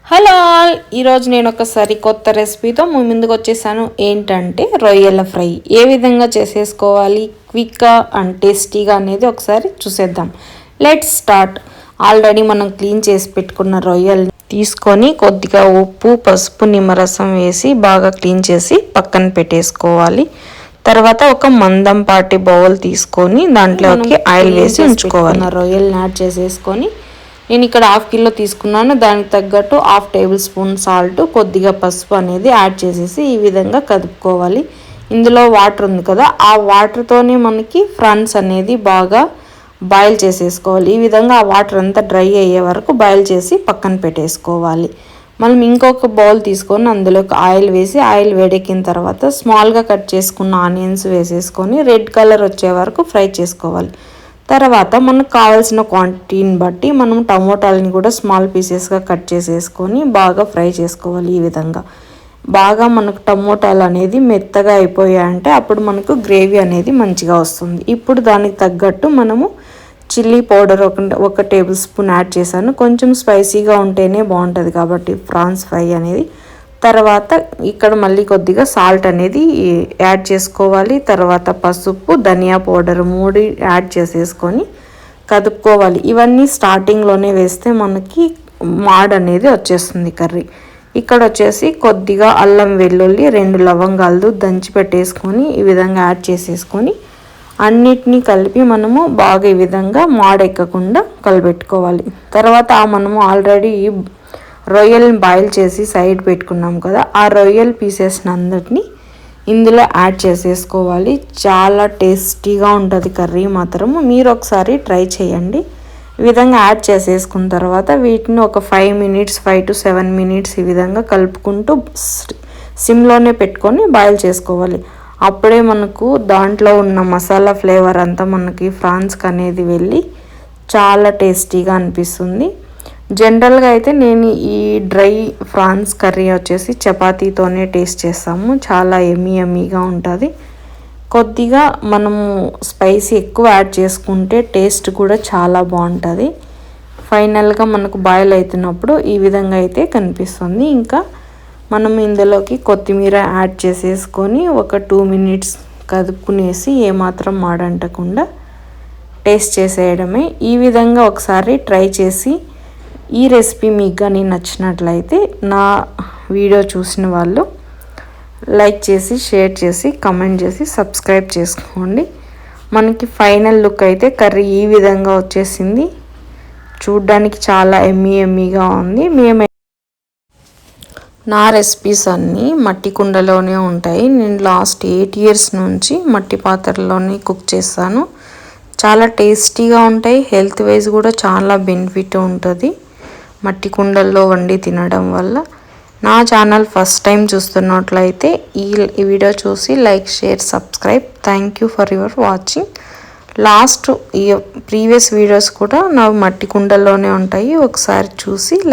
Hello all, ఈరోజు నేను ఒకసారి కొత్త రెసిపీతో మీ ముందుకు వచ్చేసాను. ఏంటంటే రొయ్యల ఫ్రై ఏ విధంగా చేసేసుకోవాలి క్విక్గా అండ్ టేస్టీగా అనేది ఒకసారి చూసేద్దాం. Let's start. ఆల్రెడీ మనం క్లీన్ చేసి పెట్టుకున్న రొయ్యల్ని తీసుకొని కొద్దిగా ఉప్పు, పసుపు, నిమ్మరసం వేసి బాగా క్లీన్ చేసి పక్కన పెట్టేసుకోవాలి. తర్వాత ఒక మందంపాటి బౌల్ తీసుకొని దాంట్లోకి ఆయిల్ వేసి ఉంచుకోవాలి. రొయ్యల్ని యాడ్ చేసేసుకొని నేను ఇక్కడ 1/2 కిలో తీసుకున్నాను. దానికి తగ్గట్టు 1/2 టేబుల్ స్పూన్ సాల్ట్, కొద్దిగా పసుపు అనేది యాడ్ చేసేసి ఈ విధంగా కదుపుకోవాలి. ఇందులో వాటర్ ఉంది కదా, ఆ వాటర్తోనే మనకి ఫ్రాన్స్ అనేది బాగా బాయిల్ చేసేసుకోవాలి. ఈ విధంగా ఆ వాటర్ అంతా డ్రై అయ్యే వరకు బాయిల్ చేసి పక్కన పెట్టేసుకోవాలి. మనం ఇంకొక బౌల్ తీసుకొని అందులోకి ఆయిల్ వేసి ఆయిల్ వేడెక్కిన తర్వాత స్మాల్గా కట్ చేసుకున్న ఆనియన్స్ వేసేసుకొని రెడ్ కలర్ వచ్చే వరకు ఫ్రై చేసుకోవాలి. తర్వాత మనకు కావాల్సిన క్వాంటిటీని బట్టి మనం టమోటాలని కూడా స్మాల్ పీసెస్గా కట్ చేసేసుకొని బాగా ఫ్రై చేసుకోవాలి. ఈ విధంగా బాగా మనకు టమోటాలు అనేది మెత్తగా అయిపోయాయంటే అప్పుడు మనకు గ్రేవీ అనేది మంచిగా వస్తుంది. ఇప్పుడు దానికి తగ్గట్టు మనము చిల్లీ పౌడర్ ఒక టేబుల్ స్పూన్ యాడ్ చేశాను. కొంచెం స్పైసీగా ఉంటేనే బాగుంటుంది కాబట్టి ఫ్రాన్స్ ఫ్రై అనేది. తర్వాత ఇక్కడ మళ్ళీ కొద్దిగా సాల్ట్ అనేది యాడ్ చేసుకోవాలి. తర్వాత పసుపు, ధనియా పౌడర్ 3 యాడ్ చేసేసుకొని కదుపుకోవాలి. ఇవన్నీ స్టార్టింగ్లోనే వేస్తే మనకి మాడ్ అనేది వచ్చేస్తుంది కర్రీ. ఇక్కడ వచ్చేసి కొద్దిగా అల్లం వెల్లుల్లి 2 లవంగాలు దంచి పెట్టేసుకొని ఈ విధంగా యాడ్ చేసేసుకొని అన్నిటినీ కలిపి మనము బాగా ఈ విధంగా మాడెక్కకుండా కలిపెట్టుకోవాలి. తర్వాత మనము ఆల్రెడీ రొయ్యల్ని బాయిల్ చేసి సైడ్ పెట్టుకున్నాం కదా, ఆ రొయ్యల్ పీసెస్ని అందరినీ ఇందులో యాడ్ చేసేసుకోవాలి. చాలా టేస్టీగా ఉంటుంది కర్రీ మాత్రము. మీరు ఒకసారి ట్రై చేయండి. ఈ విధంగా యాడ్ చేసేసుకున్న తర్వాత వీటిని ఒక 5 to 7 మినిట్స్ ఈ విధంగా కలుపుకుంటూ సిమ్లోనే పెట్టుకొని బాయిల్ చేసుకోవాలి. అప్పుడే మనకు దాంట్లో ఉన్న మసాలా ఫ్లేవర్ అంతా మనకి ఫ్రాన్స్కి అనేది వెళ్ళి చాలా టేస్టీగా అనిపిస్తుంది. జనరల్గా అయితే నేను ఈ డ్రై ఫ్రాన్స్ కర్రీ వచ్చేసి చపాతీతోనే టేస్ట్ చేస్తాము. చాలా ఎమ్మీగా ఉంటుంది. కొద్దిగా మనము స్పైసీ ఎక్కువ యాడ్ చేసుకుంటే టేస్ట్ కూడా చాలా బాగుంటుంది. ఫైనల్గా మనకు బాయిల్ అవుతున్నప్పుడు ఈ విధంగా అయితే కనిపిస్తుంది. ఇంకా మనం ఇందులోకి కొత్తిమీర యాడ్ చేసేసుకొని ఒక 2 మినిట్స్ కదుపుకునేసి ఏమాత్రం మాడంటకుండా టేస్ట్ చేసేయడమే. ఈ విధంగా ఒకసారి ట్రై చేసి ఈ రెసిపీ మీకు కానీ నచ్చినట్లయితే నా వీడియో చూసిన వాళ్ళు లైక్ చేసి, షేర్ చేసి, కమెంట్ చేసి, సబ్స్క్రైబ్ చేసుకోండి. మనకి ఫైనల్ లుక్ అయితే కర్రీ ఈ విధంగా వచ్చేసింది. చూడ్డానికి చాలా ఎమ్మీగా ఉంది. నా రెసిపీస్ అన్నీ మట్టి కుండలోనే ఉంటాయి. నేను లాస్ట్ 8 years నుంచి మట్టి పాత్రలోనే కుక్ చేస్తాను. చాలా టేస్టీగా ఉంటాయి. హెల్త్ వైజ్ కూడా చాలా బెనిఫిట్ ఉంటుంది మట్టి కుండల్లో వండి తినడం వల్ల. నా ఛానల్ ఫస్ట్ టైం చూస్తున్నట్లయితే ఈ వీడియో చూసి like, share, subscribe. Thank you for your watching. Last ఈ ప్రీవియస్ వీడియోస్ కూడా నా మట్టి కుండల్లోనే ఉంటాయి. ఒకసారి చూసి